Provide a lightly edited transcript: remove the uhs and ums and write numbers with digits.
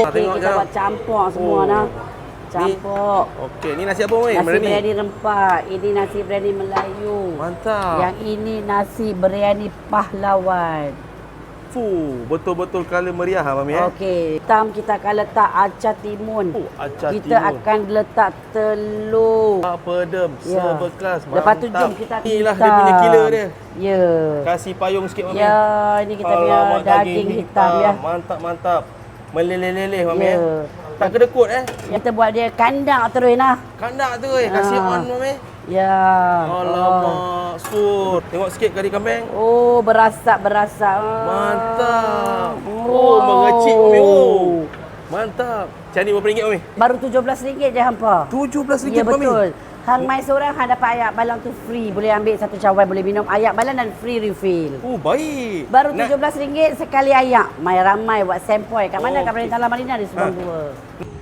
Tengok kita buat campur semua nah. Campur. Okey, ni nasi apa Umi? Nasi biryani rempah. Ini nasi biryani Melayu. Mantap. Yang ini nasi biryani pahlawan. Betul-betul color meriah Mami Okey, hitam kita akan letak acah timun. Acah kita timun. akan letak telur. Pedem, seberkelas. Lepas tu jom kita inilah dia punya killer dia. Ya. Kasih payung sikit Mami. Ya, ini kita punya daging hitam ya. Mantap. Meleleh-leleh Mami Ya. Tak kedekut Kita buat dia kandang terus nah. Kandak tu kasih on Mami. Ya. Alamak, sur. Tengok sikit kari kambing. Oh, berasap. Mantap. Mengecik Mami. Mantap. Macam ni berapa ringgit Mami? Baru RM17 je hampa. RM17 Ya, Mami. betul. Hang mai seorang hang dapat ayak balang tu free. Boleh ambil satu cawan, boleh minum ayak balang dan free refill. Baik. Baru RM17 sekali ayak. Mai ramai buat sempoi. Kat mana? Kat Perintah Lamarina di Subang 2.